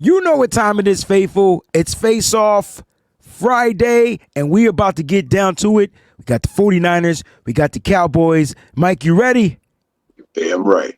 You know what time it is, faithful. It's Face Off Friday, and we're about to get down to it. We got the 49ers. We got the Cowboys. Mike, you ready? Damn right.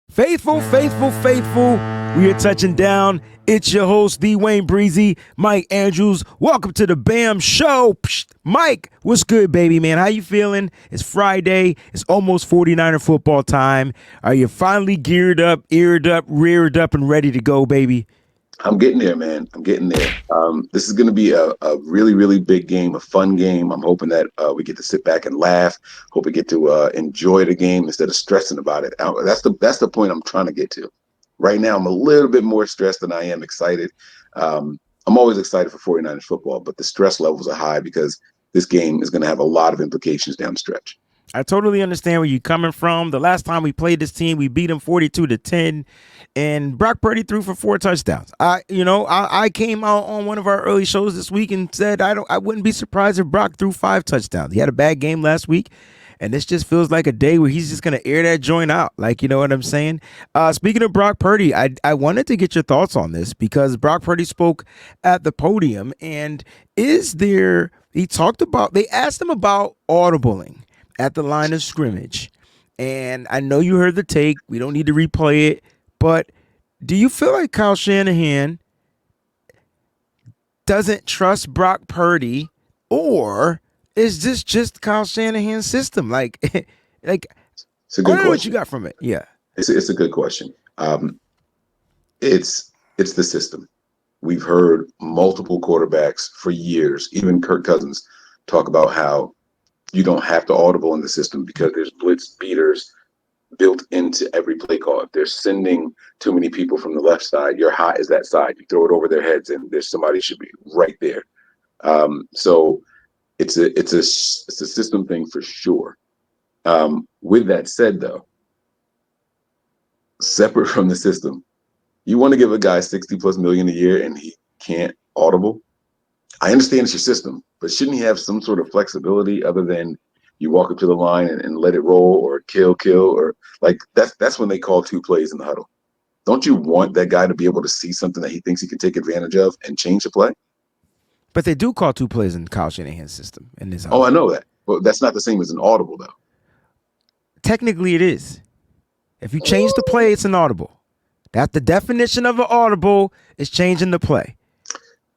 Faithful, faithful, faithful. We are touching down. It's your host, the WayneBreezie, Mike Andrews. Welcome to the B.A.M show. Psst. Mike, what's good, baby, man? How you feeling? It's Friday. It's almost 49er football time. Are you finally geared up, eared up, reared up, and ready to go, baby? I'm getting there, man. I'm getting there. This is going to be a really, really big game, a fun game. I'm hoping that we get to sit back and laugh. Hope we get to enjoy the game instead of stressing about it. That's the point I'm trying to get to. Right now, I'm a little bit more stressed than I am excited. I'm always excited for 49ers football, but the stress levels are high because this game is going to have a lot of implications down the stretch. I totally understand where you're coming from. The last time we played this team, we beat them 42-10, and Brock Purdy threw for 4 touchdowns. I came out on one of our early shows this week and said I wouldn't be surprised if Brock threw 5 touchdowns. He had a bad game last week, and this just feels like a day where he's just going to air that joint out. Like, you know what I'm saying? Speaking of Brock Purdy, I wanted to get your thoughts on this because Brock Purdy spoke at the podium, and they asked him about audibling at the line of scrimmage. And I know you heard the take. We don't need to replay it. But do you feel like Kyle Shanahan doesn't trust Brock Purdy, or is this just Kyle Shanahan's system? Like, It's a good I don't know question. what you got from it. Yeah. It's a good question. It's the system. We've heard multiple quarterbacks for years, even Kirk Cousins, talk about how you don't have to audible in the system because there's blitz beaters built into every play call. If they're sending too many people from the left side, your hot is that side. You throw it over their heads, and there's somebody should be right there. So it's a system thing for sure. With that said, though, separate from the system, you want to give a guy $60+ million a year and he can't audible. I understand it's your system, but shouldn't he have some sort of flexibility other than you walk up to the line and let it roll or kill or like that's when they call 2 plays in the huddle. Don't you want that guy to be able to see something that he thinks he can take advantage of and change the play? But they do call 2 plays in Kyle Shanahan's system. Oh, I know that. But that's not the same as an audible, though. Technically, it is. If you change the play, it's an audible. That's the definition of an audible, is changing the play.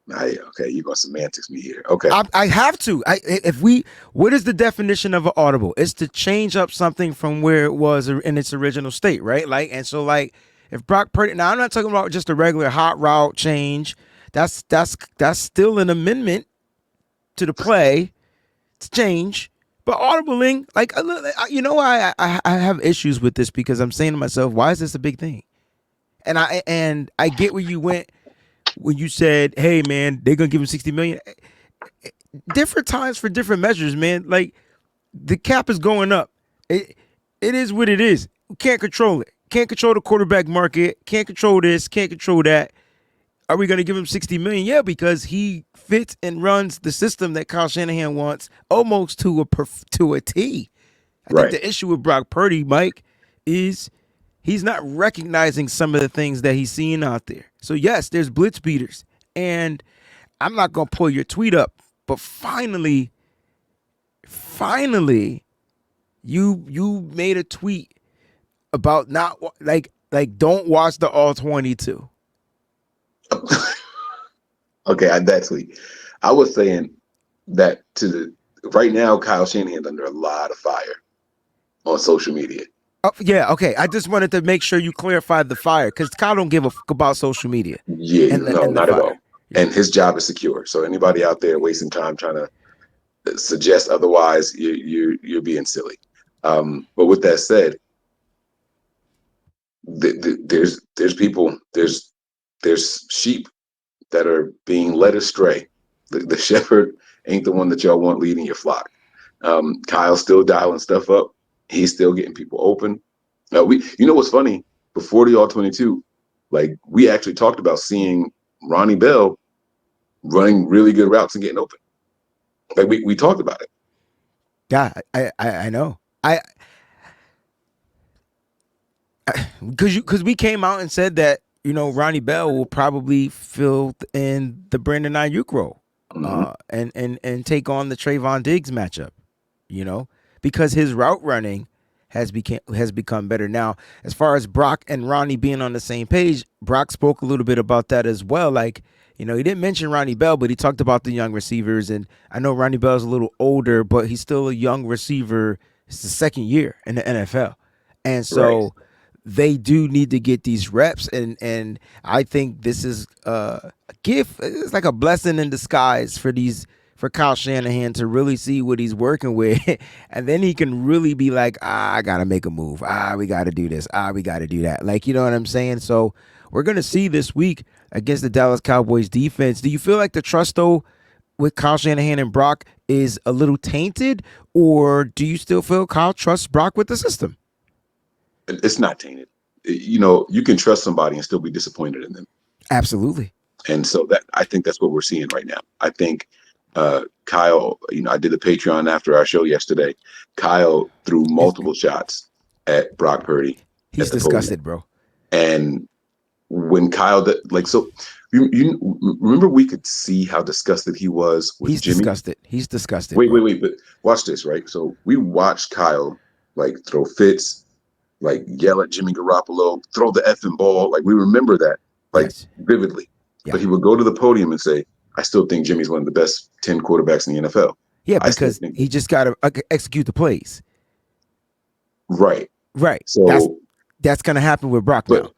Okay, you're going to semantics me here. Okay. I have to. What is the definition of an audible? It's to change up something from where it was in its original state, right? If Brock Purdy, now I'm not talking about just a regular hot route change. That's still an amendment to the play to change. But audibling, I have issues with this because I'm saying to myself, why is this a big thing? And I get where you went when you said, hey, man, they're going to give him $60 million. Different times for different measures, man. Like, the cap is going up. It is what it is. We can't control it. Can't control the quarterback market. Can't control this. Can't control that. Are we going to give him $60 million? Yeah, because he fits and runs the system that Kyle Shanahan wants almost to a T. I think the issue with Brock Purdy, Mike, is he's not recognizing some of the things that he's seeing out there. So, yes, there's blitz beaters. And I'm not going to pull your tweet up, but finally, you made a tweet about not like don't watch the All 22. Okay, that tweet. I was saying that right now, Kyle Shanahan's under a lot of fire on social media. Oh, yeah, okay. I just wanted to make sure you clarified the fire because Kyle don't give a fuck about social media. Yeah, not at all. And his job is secure. So anybody out there wasting time trying to suggest otherwise, you're being silly. But with that said, there's people, there's sheep that are being led astray. The shepherd ain't the one that y'all want leading your flock. Kyle's still dialing stuff up. He's still getting people open. You know what's funny? Before the All 22, like we actually talked about seeing Ronnie Bell running really good routes and getting open. Like we talked about it. Yeah, I know. Because we came out and said that Ronnie Bell will probably fill in the Brandon Ayuk role, and take on the Trayvon Diggs matchup, because his route running has become better. Now, as far as Brock and Ronnie being on the same page, Brock spoke a little bit about that as well. Like, he didn't mention Ronnie Bell, but he talked about the young receivers. And I know Ronnie Bell's a little older, but he's still a young receiver. It's the second year in the NFL. And so they do need to get these reps. And I think this is a gift. It's like a blessing in disguise for Kyle Shanahan to really see what he's working with. And then he can really be like, I got to make a move. We got to do this. We got to do that. Like, you know what I'm saying? So we're going to see this week against the Dallas Cowboys defense. Do you feel like the trust, though, with Kyle Shanahan and Brock is a little tainted? Or do you still feel Kyle trusts Brock with the system? It's not tainted. You can trust somebody and still be disappointed in them. Absolutely. And so I think that's what we're seeing right now. I think Kyle, I did the Patreon after our show yesterday. Kyle threw multiple shots at Brock Purdy. He's disgusted, bro. And when Kyle, you remember we could see how disgusted he was with Jimmy? He's disgusted. Wait. But watch this, right? So we watched Kyle throw fits, yell at Jimmy Garoppolo, throw the effing ball. We remember that vividly. Yeah. But he would go to the podium and say, I still think Jimmy's one of the best 10 quarterbacks in the NFL. Yeah, because he just got to execute the plays. Right. So that's going to happen with Brock now.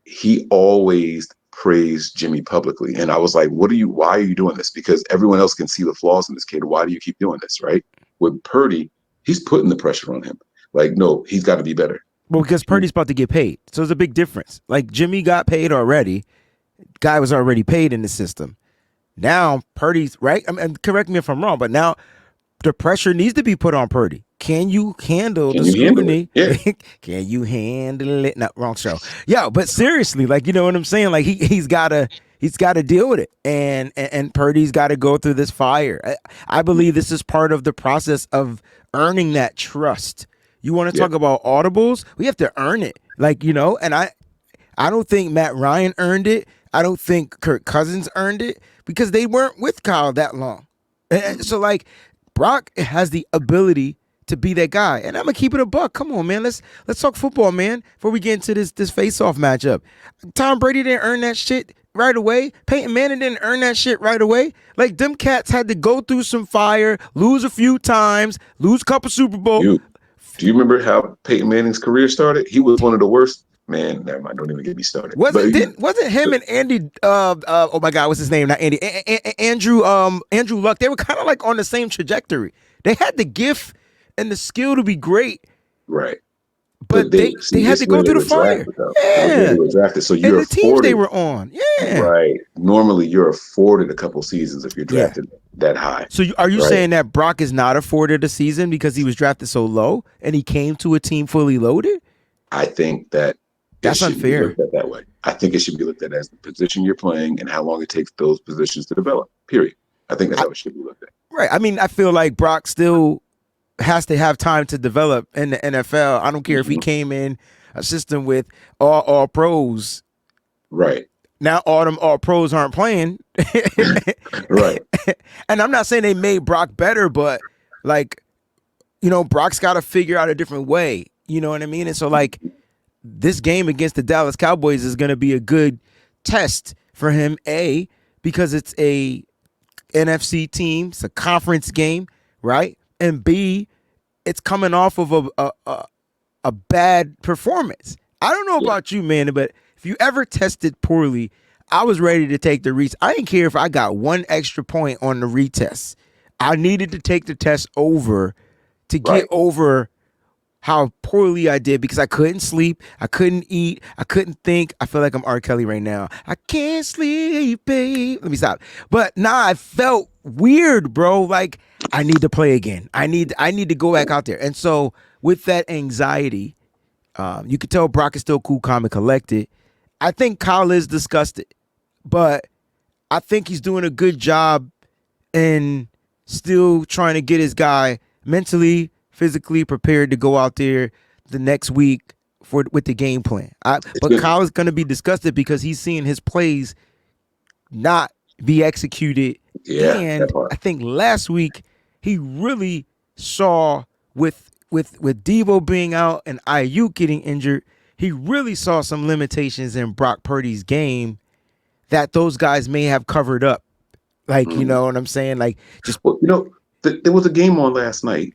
He always praised Jimmy publicly. And I was like, why are you doing this? Because everyone else can see the flaws in this kid. Why do you keep doing this? Right. With Purdy, he's putting the pressure on him. No, he's got to be better. Well, because Purdy's about to get paid. So there's a big difference. Jimmy got paid already. Guy was already paid in the system. Now Purdy's right. Correct me if I'm wrong, but now the pressure needs to be put on Purdy. Can you handle the scrutiny? Yeah. Can you handle it? No, wrong show. Yeah, but seriously, you know what I'm saying? He's gotta deal with it, and Purdy's got to go through this fire. I believe this is part of the process of earning that trust. You want to talk about audibles? We have to earn it, And I don't think Matt Ryan earned it. I don't think Kirk Cousins earned it because they weren't with Kyle that long. And so Brock has the ability to be that guy. And I'm gonna keep it a buck. Come on, man. Let's talk football, man, before we get into this face-off matchup. Tom Brady didn't earn that shit right away. Peyton Manning didn't earn that shit right away. Them cats had to go through some fire, lose a few times, lose a couple Super Bowl. Do you remember how Peyton Manning's career started? He was one of the worst. Man, never mind. Don't even get me started. Wasn't him and Andy? Oh my God, what's his name? Not Andy. Andrew Luck. They were kind of on the same trajectory. They had the gift and the skill to be great, right? But they had to go through the fire. They were drafted. So you're and the teams they were on. Yeah, right. Normally, you're afforded a couple seasons if you're drafted that high. So are you saying that Brock is not afforded a season because he was drafted so low and he came to a team fully loaded? I think that's unfair. Be looked at that way. I think it should be looked at as the position you're playing and how long it takes those positions to develop. Period. I think that's how it should be looked at. Right. I feel like Brock still has to have time to develop in the NFL. I don't care if he came in a system with all pros. Right. Now all pros aren't playing. Right. And I'm not saying they made Brock better, but Brock's got to figure out a different way. You know what I mean? And so this game against the Dallas Cowboys is going to be a good test for him, A, because it's a NFC team. It's a conference game, right? And B, it's coming off of a bad performance. I don't know about you, man, but if you ever tested poorly, I was ready to take the retest. I didn't care if I got one extra point on the retest. I needed to take the test over to get over how poorly I did because I couldn't sleep, I couldn't eat, I couldn't think. I feel like I'm R. Kelly right now. I can't sleep, babe. Let me stop. But I felt weird, bro. I need to play again. I need to go back out there. And so with that anxiety, you could tell Brock is still cool, calm, and collected. I think Kyle is disgusted, but I think he's doing a good job in still trying to get his guy mentally, physically prepared to go out there the next week with the game plan. But Kyle is going to be disgusted because he's seeing his plays not be executed. Yeah, And I think last week he really saw with Deebo being out and Ayuk getting injured, he really saw some limitations in Brock Purdy's game that those guys may have covered up. Like, you know what I'm saying? Like, just there was a game on last night,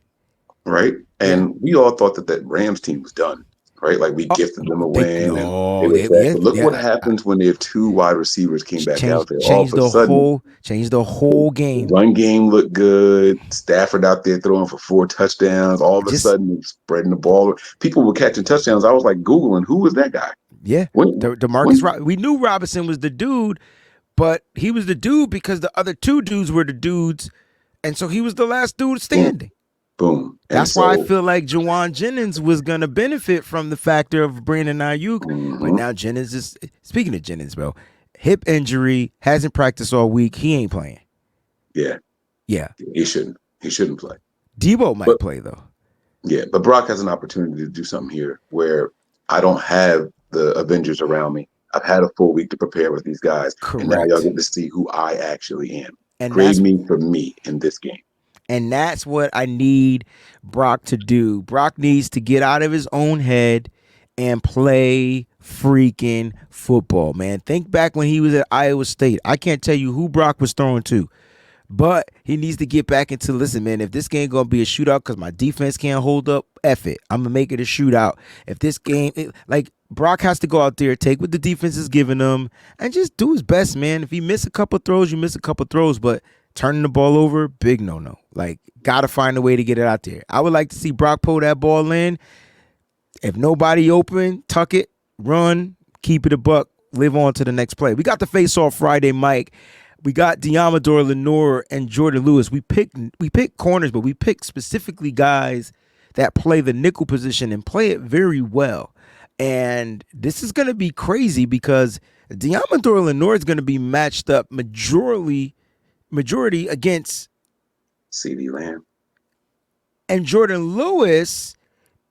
right? And we all thought that Rams team was done, right? Like we gifted them a win, and but look what happens when their two wide receivers came back out there. All of a sudden, changed the whole game. The run game looked good. Stafford out there throwing for 4 touchdowns. All of a sudden, spreading the ball. People were catching touchdowns. I was like Googling, who was that guy? Yeah, DeMarcus. We knew Robinson was the dude, but he was the dude because the other two dudes were the dudes, and so he was the last dude standing. Boom. That's why I feel like Jawan Jennings was going to benefit from the factor of Brandon Ayuk. But now Jennings is, speaking of Jennings, bro, hip injury, hasn't practiced all week. He ain't playing. Yeah. He shouldn't play. Deebo might play, though. Yeah, but Brock has an opportunity to do something here where I don't have the Avengers around me. I've had a full week to prepare with these guys. Correct. And now y'all get to see who I actually am. And grade me for me in this game. And that's what I need Brock to do. Brock needs to get out of his own head and play freaking football, man. Think back when he was at Iowa State. I can't tell you who Brock was throwing to, but he needs to get back into, listen, man, if this game going to be a shootout because my defense can't hold up, F it. I'm going to make it a shootout. If this game, Brock has to go out there, take what the defense is giving him, and just do his best, man. If he miss a couple throws, you miss a couple throws, but turning the ball over, big no-no. Like, got to find a way to get it out there. I would like to see Brock pull that ball in. If nobody open, tuck it, run, keep it a buck, live on to the next play. We got the face-off Friday, Mike. We got Deommodore Lenoir and Jordan Lewis. We pick corners, but we pick specifically guys that play the nickel position and play it very well. And this is going to be crazy because Deommodore Lenoir is going to be matched up majority against Ceedee Lamb, and Jordan Lewis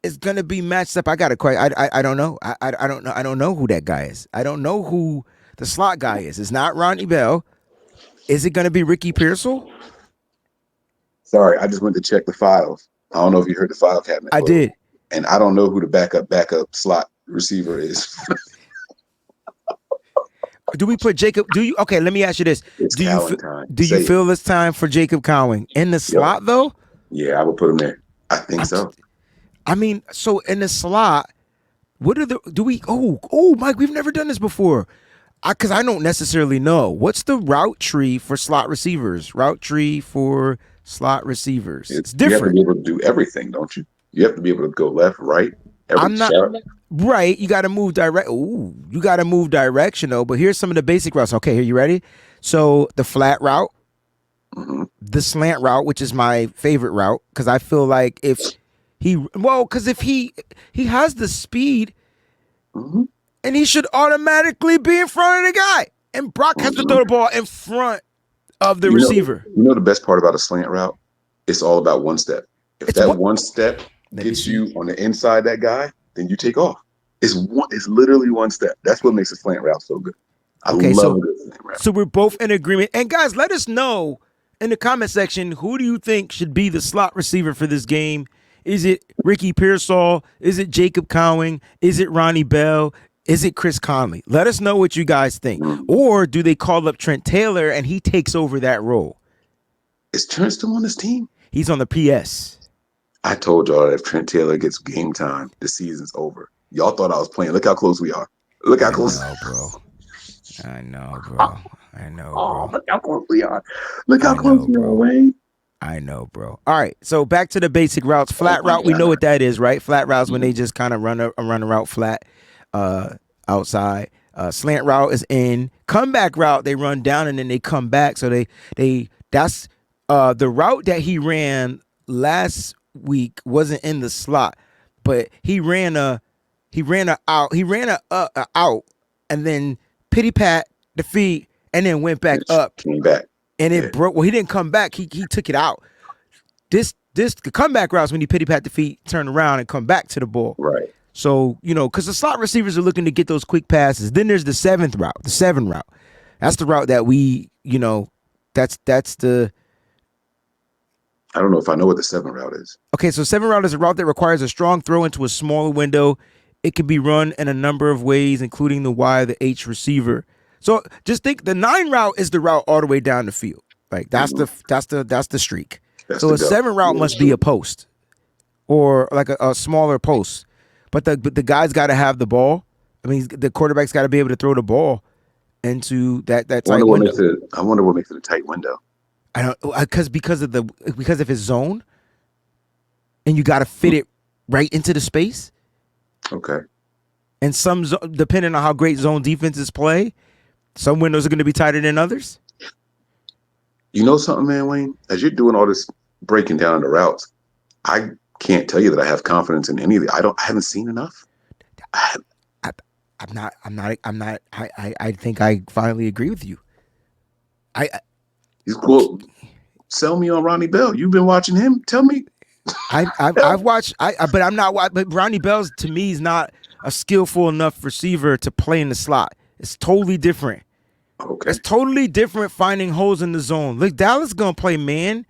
is going to be matched up. I got to quite. I don't know. I don't know. I don't know who that guy is. I don't know who the slot guy is. It's not Ronnie Bell. Is it going to be Ricky Pearsall? Sorry, I just went to check the files. I don't know if you heard the file cabinet. I did, and I don't know who the backup slot receiver is. Do we put Jacob? Do you? Okay, let me ask you this: Do you feel it's time for Jacob Cowing in the slot though? Yeah, I would put him there. I think so. I mean, so in the slot, what are the? Do we? Oh, Mike, we've never done this before. Because I don't necessarily know. What's the route tree for slot receivers? Route tree for slot receivers. It's different. You have to be able to do everything, don't you? You have to be able to go left, right. Right. You got to move direct. Ooh, you got to move directional. But here's some of the basic routes. Okay, are you ready? So the flat route, the slant route, which is my favorite route, because I feel like if he has the speed, and he should automatically be in front of the guy. And Brock has to throw the ball in front of the receiver. You know the best part about a slant route? It's all about one step. If one step gets you on the inside that guy, then you take off. It's literally one step. That's what makes a slant route so good. I love a slant route. So we're both in agreement. And guys, let us know in the comment section, who do you think should be the slot receiver for this game? Is it Ricky Pearsall? Is it Jacob Cowing? Is it Ronnie Bell? Is it Chris Conley? Let us know what you guys think. Or do they call up Trent Taylor and he takes over that role? Is Trent still on this team? He's on the PS. I told y'all that if Trent Taylor gets game time, the season's over. Y'all thought I was playing. Look how close we are. Look how close. I know, bro. Oh, look how close we are. Look how close we are, Wayne. I know, bro. All right, so back to the basic routes. Flat route, we know what that is, right? Flat routes when they just kind of run a route flat. Outside. Slant route is in. Comeback route, they run down and then they come back. So that's the route that he ran last week wasn't in the slot, but he ran a out and then pity pat the feet and then went back up. Came back. And it broke. Well, he didn't come back. He took it out. The comeback routes when he pity pat the feet, turn around and come back to the ball. Right. So, because the slot receivers are looking to get those quick passes. Then there's the 7 route. That's the route that we, that's the. I don't know if I know what the 7 route is. Okay, so 7 route is a route that requires a strong throw into a smaller window. It can be run in a number of ways, including the Y, the H receiver. So just think the 9 route is the route all the way down the field. Like that's the streak. That's so a 7 route must be a post or like a smaller post. But the guy's got to have the ball. I mean, the quarterback's got to be able to throw the ball into that tight window. I wonder what makes it a tight window. I don't because of his zone, and you got to fit it right into the space. Okay. And depending on how great zone defenses play, some windows are going to be tighter than others. You know something, man, Wayne? As you're doing all this breaking down the routes, I can't tell you that I have confidence in any of the. I haven't seen enough. I'm not. I think I finally agree with you. Well, sell me on Ronnie Bell. You've been watching him. Tell me. I've watched. But I'm not. But Ronnie Bell's to me is not a skillful enough receiver to play in the slot. It's totally different. Okay. It's totally different finding holes in the zone. Look, Dallas is gonna play man,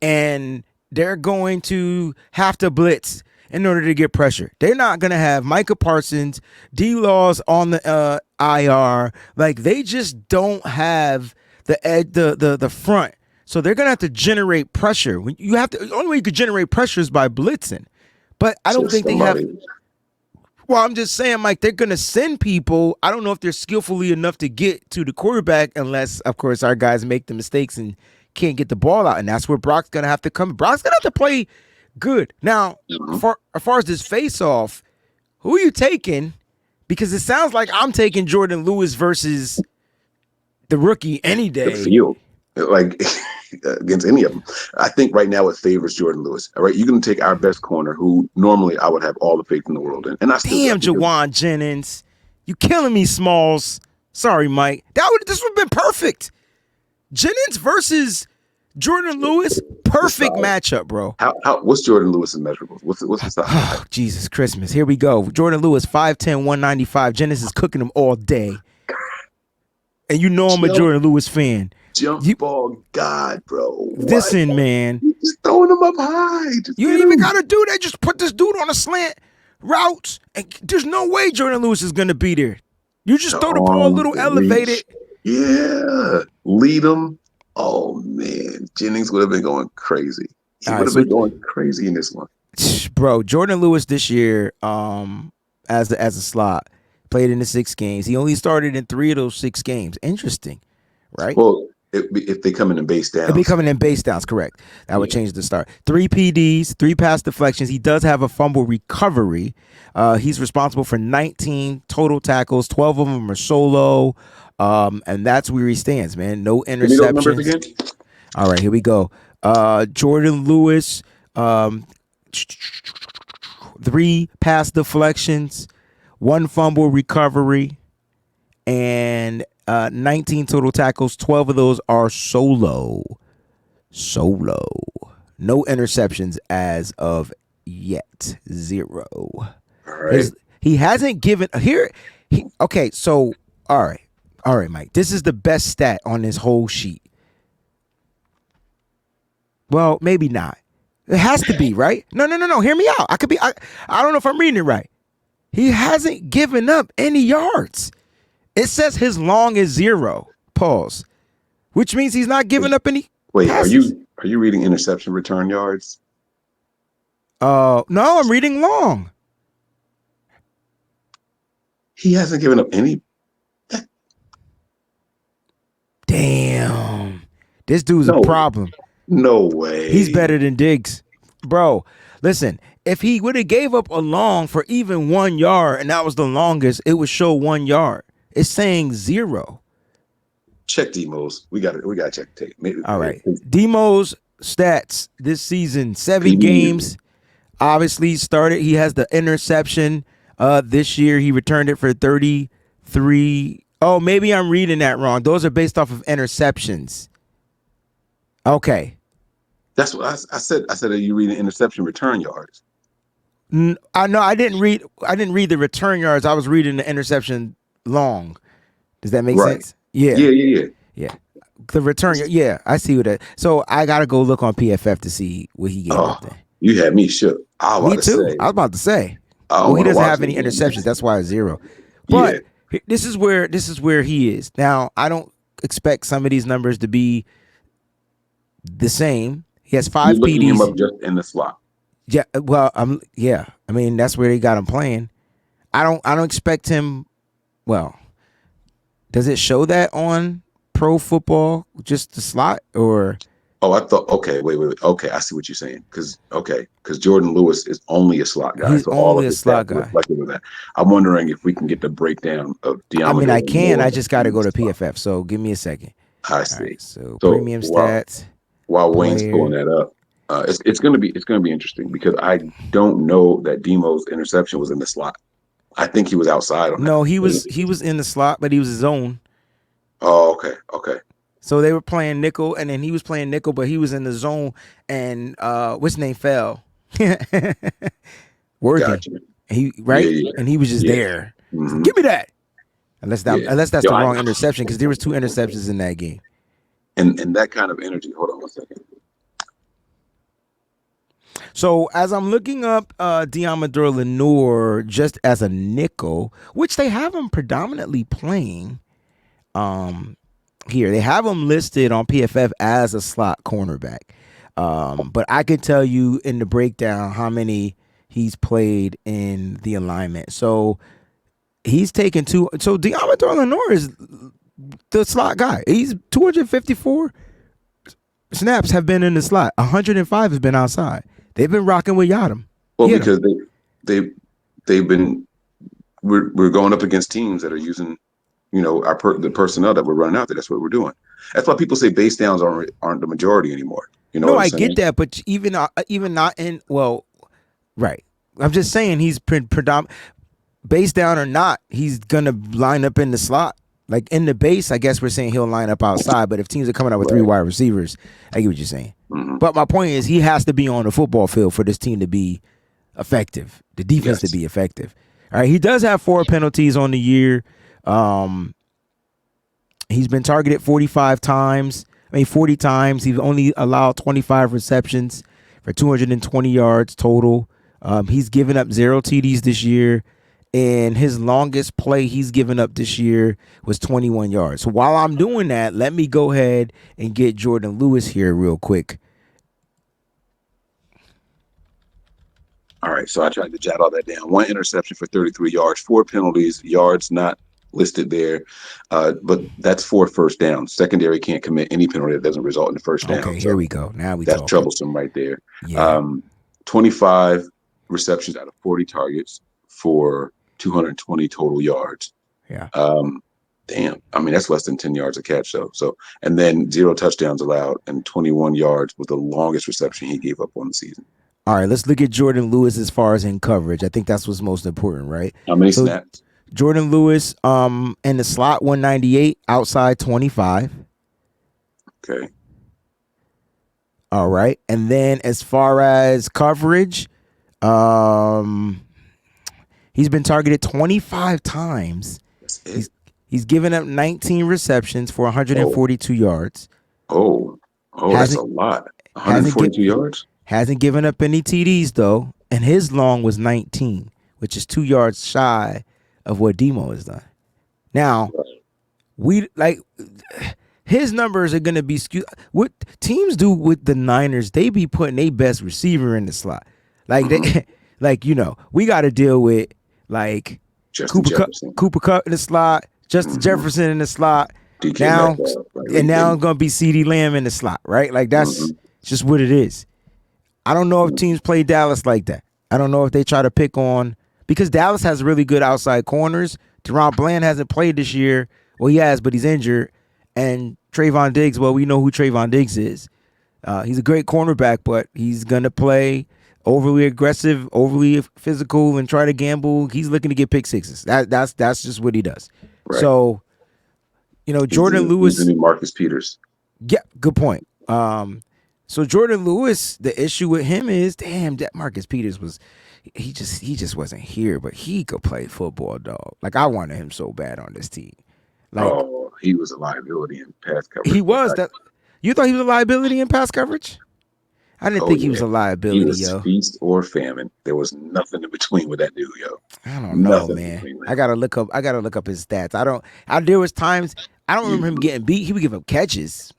and they're going to have to blitz in order to get pressure. They're not gonna have Micah Parsons, D-Laws on the IR. Like they just don't have the front. So they're gonna have to generate pressure. The only way you could generate pressure is by blitzing. But I don't think they have. Well, I'm just saying, Mike, they're going to send people. I don't know if they're skillfully enough to get to the quarterback unless, of course, our guys make the mistakes and can't get the ball out. And that's where Brock's going to have to come. Brock's going to have to play good. Now, as far as this face-off, who are you taking? Because it sounds like I'm taking Jordan Lewis versus the rookie any day. The field. Like, against any of them. I think right now it favors Jordan Lewis. All right, you're going to take our best corner, who normally I would have all the faith in the world in. And I still damn, Jawan Jennings. You killing me, Smalls. Sorry, Mike. This would have been perfect. Jennings versus Jordan Lewis, perfect matchup, bro. What's Jordan Lewis's measurables? What's his size? Oh, Jesus Christmas. Here we go. Jordan Lewis, 5'10", 195. Jennings is cooking him all day. And you know I'm a Jordan Lewis fan. Jump ball God, bro. Listen, man. You're just throwing him up high. You ain't even got to do that. Just put this dude on a slant route. And there's no way Jordan Lewis is going to be there. You just throw the ball a little elevated. Yeah. Lead him. Oh, man. Jennings would have been going crazy. He would have been going crazy in this one. Bro, Jordan Lewis this year, as a slot, played in the 6 games. He only started in 3 of those 6 games. Interesting, right? Well, if they come in base downs. If they coming in base downs, correct. That would change the start. 3 PDs, 3 pass deflections. He does have a fumble recovery. He's responsible for 19 total tackles. 12 of them are solo. And that's where he stands, man. No interceptions. All right, here we go. Jordan Lewis, 3 pass deflections, 1 fumble recovery, and 19 total tackles. 12 of those are solo. No interceptions as of yet. 0. All right. He hasn't given here. Okay, so all right, Mike. This is the best stat on this whole sheet. Well, maybe not. It has to be, right? No. Hear me out. I don't know if I'm reading it right. He hasn't given up any yards. It says his long is 0. Pause. Which means he's not giving up any. Wait, passes. are you reading interception return yards? No, I'm reading long. He hasn't given up any. Damn. This dude's a problem. No way. He's better than Diggs. Bro, listen, if he would have gave up a long for even 1 yard and that was the longest, it would show 1 yard. It's saying 0. Check Demo's. We got to check the tape. Maybe. All right. Demo's stats this season, 7 games. Obviously started. He has the interception this year. He returned it for 33. Oh, maybe I'm reading that wrong. Those are based off of interceptions. Okay. That's what I said. I said, are you reading interception return yards? I know I didn't read the return yards. I was reading the interception long. Does that make Right. sense? Yeah. Yeah. Yeah. The return, yeah, I see what that. So I gotta go look on PFF to see what he gave up there. You had me shook. I was Me about to too. say. I was about to say. I don't Well, he want to doesn't watch have it any again. interceptions. That's why it's 0. Yeah. But this is where he is now. I don't expect some of these numbers to be the same. He has 5 You're looking him TDs. up just in the slot. Yeah. Well, yeah. I mean, that's where they got him playing. I don't expect him. Well, does it show that on Pro Football, just the slot, or? Oh, I thought. Okay, wait. Okay, I see what you're saying. Because Jordan Lewis is only a slot guy, He's so all only of a his slot stats are guy. reflective of that. I'm wondering if we can get the breakdown of Deommodore. I mean, I can. I just got to go to slot. PFF. So give me a second. I see. All right, so So premium stats. while Wayne's pulling that up, it's gonna be interesting because I don't know that Demo's interception was in the slot. I think he was outside on that. No, he was in the slot, but he was his own. Oh, okay. So they were playing nickel, and then he was playing nickel, but he was in the zone, and what's his name fell. Working. Gotcha. He right, Yeah. and he was just there. Mm-hmm. Give me that. Unless that's the Yo, wrong interception, because there was 2 interceptions in that game. And that kind of energy. Hold on one second. So as I'm looking up Deommodore Lenoir just as a nickel, which they have him predominantly playing, here they have him listed on PFF as a slot cornerback. But I can tell you in the breakdown how many he's played in the alignment. So he's taken 2. So Deommodore Lenoir is the slot guy. He's 254 snaps have been in the slot. 105 has been outside. They've been rocking with Yadam. Well, because they've been we're going up against teams that are using, the personnel that we're running out there. That's what we're doing. That's why people say base downs aren't the majority anymore. You know? No, what I'm I saying? get that, but even not in right. I'm just saying he's predominant base down or not. He's gonna line up in the slot. Like in the base, I guess we're saying he'll line up outside. But if teams are coming out with 3 wide receivers, I get what you're saying. Mm-hmm. But my point is, he has to be on the football field for this team to be effective. The defense to be effective. All right, he does have 4 penalties on the year. He's been targeted 40 times. He's only allowed 25 receptions for 220 yards total. He's given up 0 TDs this year. And his longest play he's given up this year was 21 yards. So while I'm doing that, let me go ahead and get Jordan Lewis here real quick. All right, so I tried to jot all that down. 1 interception for 33 yards, 4 penalties, yards not listed there, but that's 4 first downs. Secondary can't commit any penalty that doesn't result in the first down. Okay, here we go. Now that's troublesome right there. Yeah. 25 receptions out of 40 targets for 220 total yards. Yeah. Damn. I mean, that's less than 10 yards a catch, though. So, and then 0 touchdowns allowed, and 21 yards was the longest reception he gave up on the season. All right, let's look at Jordan Lewis as far as in coverage. I think that's what's most important, right? How many snaps? Jordan Lewis, in the slot 198, outside 25. Okay. All right, and then as far as coverage, he's been targeted 25 times. He's given up 19 receptions for 142 yards. That's a lot. 142 yards? Hasn't given up any TDs, though, and his long was 19, which is 2 yards shy of what Demo has done. Now, his numbers are going to be skewed. What teams do with the Niners, they be putting their best receiver in the slot. We got to deal with Cooper Kupp in the slot, Justin Jefferson in the slot. Now it's going to be Ceedee Lamb in the slot, right? That's just what it is. I don't know if teams play Dallas like that. I don't know if they try to pick on, because Dallas has really good outside corners. Deron Bland hasn't played this year. Well, he has, but he's injured. And Trayvon Diggs, well, we know who Trayvon Diggs is. He's a great cornerback, but he's going to play overly aggressive, overly physical, and try to gamble. He's looking to get pick sixes. That's just what he does. Right. So You know, He's Jordan the Lewis. new Marcus Peters. Yeah, good point. So Jordan Lewis, the issue with him is, damn, that Marcus Peters was, he just wasn't here, but he could play football, dog. Like I wanted him so bad on this team. Like Oh, he was a liability in pass he coverage. was that. You thought he was a liability in pass coverage? I didn't Oh think he yeah, was a he liability, was yo. feast or famine. There was nothing in between with that dude, yo. I don't know, Nothing in man. between with I him. gotta look up. I gotta look up his stats. There was times I don't remember him You, getting beat. He would give up catches,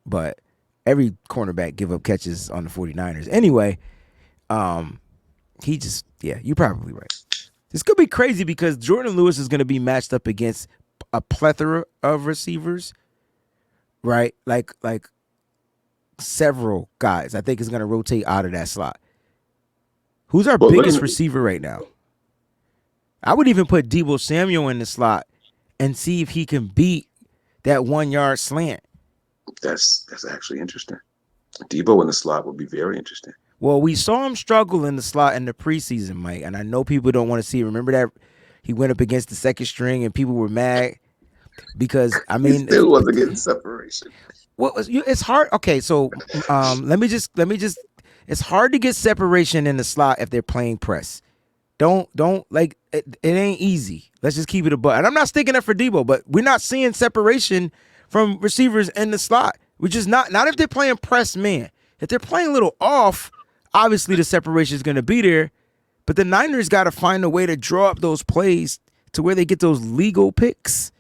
but every cornerback give up catches on the 49ers. Anyway, he just you're probably right. This could be crazy because Jordan Lewis is going to be matched up against a plethora of receivers, right? Like several guys. I think is going to rotate out of that slot. Who's our but biggest receiver right now? I would even put Deebo Samuel in the slot and see if he can beat that 1 yard slant. that's actually interesting. Debo in the slot would be very interesting. Well, we saw him struggle in the slot in the preseason, Mike, and I know people don't want to see it. Remember that he went up against the second string and people were mad because I He mean, still wasn't getting separation. it's hard. Okay, so let me just. It's hard to get separation in the slot if they're playing press. Don't like it ain't easy. Let's just keep it a butt. And I'm not sticking up for Debo, but we're not seeing separation from receivers in the slot. We're just not if they're playing press man. If they're playing a little off, obviously the separation is going to be there. But the Niners got to find a way to draw up those plays to where they get those legal picks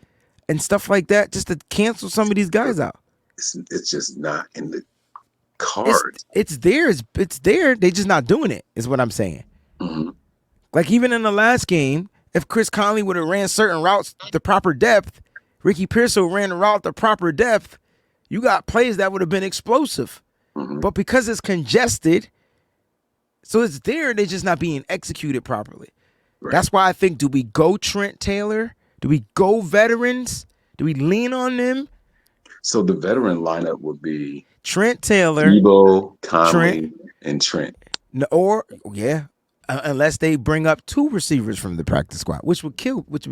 and stuff like that, just to cancel some of these guys out. It's just not in the cards. It's there. It's there. They just not doing it. Is what I'm saying. Mm-hmm. Like even in the last game, if Chris Conley would have ran certain routes the proper depth, Ricky Pearsall ran the route the proper depth, you got plays that would have been explosive. Mm-hmm. But because it's congested, so it's there, they're just not being executed properly. Right. That's why I think, do we go Trent Taylor? Do we go veterans? Do we lean on them? So the veteran lineup would be Trent Taylor, Debo, Conley, and Trent. Unless they bring up two receivers from the practice squad, which would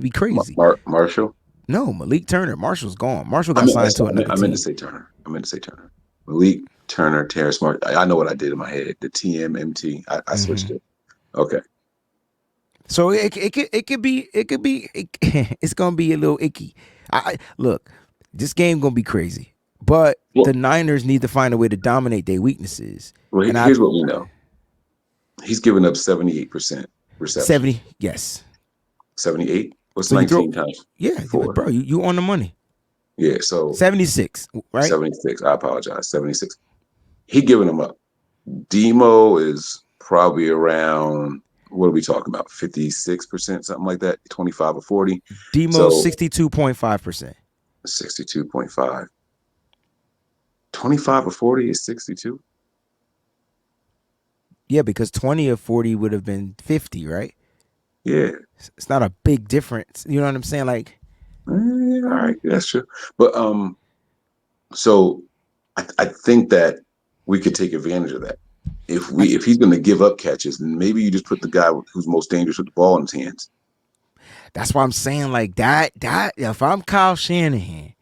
be crazy. Marshall? No, Malik Turner. Marshall's gone. Marshall got signed to another team. I meant to say Turner. Malik Turner, Terrace Marshall. I know what I did in my head. The TMMT. I switched it. Okay. So it could be it's gonna be a little icky. Look, this game gonna be crazy, but the Niners need to find a way to dominate their weaknesses. Well, here's what we know. He's given up 78% reception. 70, yes. 78. What's 19 times? Yeah, 4? Bro, you on the money. Yeah, so 76, right? 76. I apologize. 76. He giving them up. Demo is probably around, what are we talking about? 56%, something like that. 25 or 40. Demo 62.5%. 62.5. 25 or 40 is 62. Yeah, because 20 or 40 would have been 50, right? Yeah. It's not a big difference. You know what I'm saying? Like, all right, that's true. But so I think that we could take advantage of that. If he's going to give up catches, then maybe you just put the guy who's most dangerous with the ball in his hands. That's why I'm saying like that. If I'm Kyle Shanahan,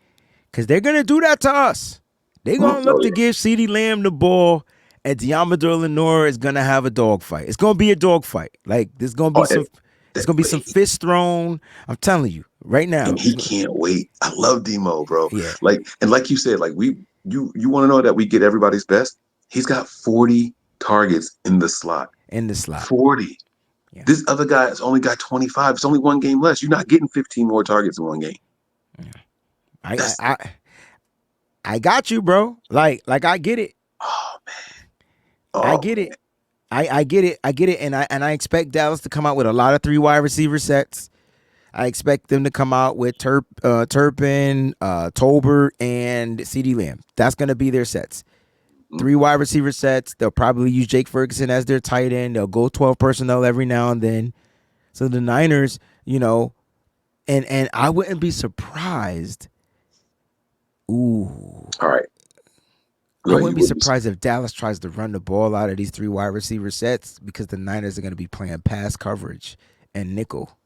because they're going to do that to us. They're going to look to give Ceedee Lamb the ball. And Deommodore Lenoir is gonna have a dogfight. It's gonna be a dogfight. Like there's gonna be some fists thrown. I'm telling you right now. And he can't wait. I love Demo, bro. Yeah. Like you said, like you want to know that we get everybody's best. He's got 40 targets in the slot. 40. Yeah. This other guy has only got 25. It's only one game less. You're not getting 15 more targets in one game. Yeah. I got you, bro. Like I get it. Oh man. I get it. I get it. And I expect Dallas to come out with a lot of 3 wide receiver sets. I expect them to come out with Turpin, Tolbert, and Ceedee Lamb. That's going to be their sets. 3 wide receiver sets. They'll probably use Jake Ferguson as their tight end. They'll go 12 personnel every now and then. So the Niners, and I wouldn't be surprised. Ooh. All right. I wouldn't be surprised if Dallas tries to run the ball out of these 3 wide receiver sets because the Niners are going to be playing pass coverage and nickel,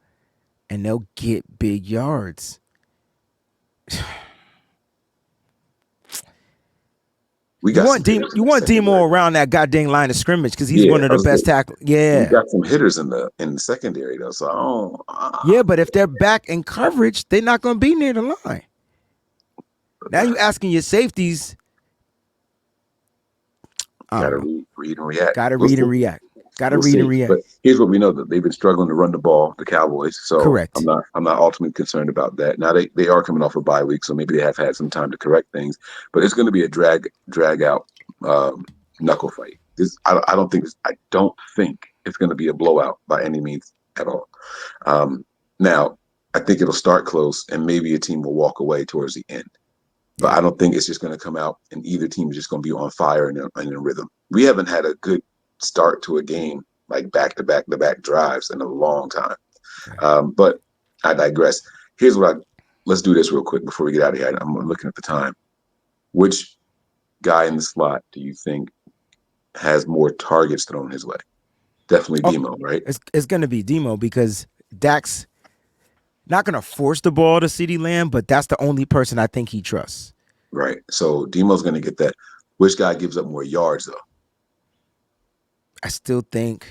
and they'll get big yards. We You got want some hitters in the Demo secondary. around that goddamn line of scrimmage because he's Yeah, one of I the was best saying, tackle. we Yeah, got some hitters in the secondary though. So I don't. yeah, but if they're back in coverage, they're not going to be near the line. Now you asking your safeties. I don't Gotta know. read and react. Got to We'll read and see. react. Got to We'll read and see. react. But here's what we know: that they've been struggling to run the ball, the Cowboys. So Correct. I'm not ultimately concerned about that. Now they are coming off a bye week, so maybe they have had some time to correct things. But it's going to be a drag out knuckle fight. I don't think it's going to be a blowout by any means at all. Now I think it'll start close, and maybe a team will walk away towards the end. But I don't think it's just going to come out and either team is just going to be on fire and in a rhythm. We haven't had a good start to a game like back to back drives in a long time. But I digress. Let's do this real quick before we get out of here. I'm looking at the time. Which guy in the slot do you think has more targets thrown his way? Definitely Oh, Demo, right? it's going to be Demo because Dak's not going to force the ball to Ceedee Lamb, but that's the only person I think he trusts. Right. So Demo's going to get that. Which guy gives up more yards though? I still think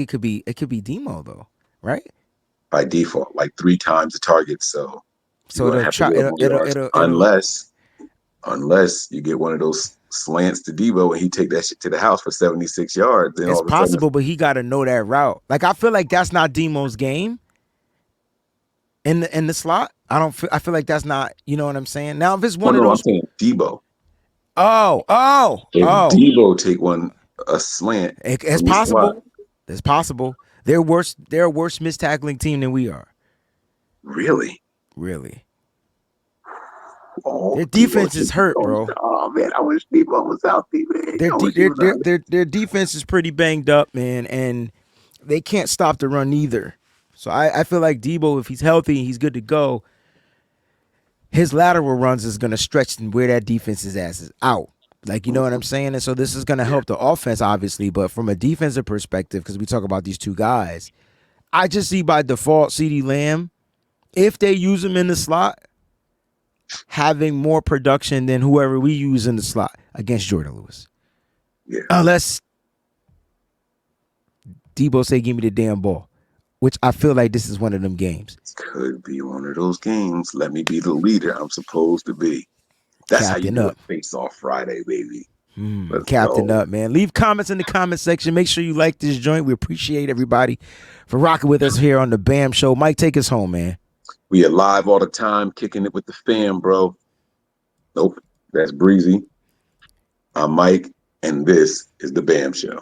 it could be Demo though, right? By default, like 3 times the target. So you're So going to it'll have to try give up more yards it'll unless you get one of those slants to Debo and he take that shit to the house for 76 yards. Then it's all of a sudden, possible, but he got to know that route. Like I feel like that's not Demo's game in the slot. I feel like that's not, you know what I'm saying? Now if it's oh one of no, I'm those saying Debo. If oh, Debo take a slant it's from the slot, possible. It's possible. They're worse. They're a worse miss tackling team than we are. really? Really. Oh, Their Debo defense is should be hurt, going. bro. Oh man, I wish Debo was healthy, man. Their I de- wish he their, was their out there. their their defense is pretty banged up, man, and they can't stop the run either. So I feel like Debo, if he's healthy, he's good to go. His lateral runs is gonna stretch and wear that defense's asses out. Like, you know what I'm saying? And so this is gonna Yeah. help the offense, obviously, but from a defensive perspective, because we talk about these two guys, I just see by default Ceedee Lamb, if they use him in the slot, having more production than whoever we use in the slot against Jordan Lewis. Yeah. Unless Debo say, give me the damn ball, which I feel like this is one of them games. Could be one of those games. Let me be the leader I'm supposed to be. That's how you Captain do up. it. Face off Friday, baby. Let's Captain go. up, man. Leave comments in the comment section. Make sure you like this joint. We appreciate everybody for rocking with us here on the BAM Show. Mike, take us home, man. We are live all the time, kicking it with the fam, bro. Nope, that's Breezy. I'm Mike, and this is the BAM Show.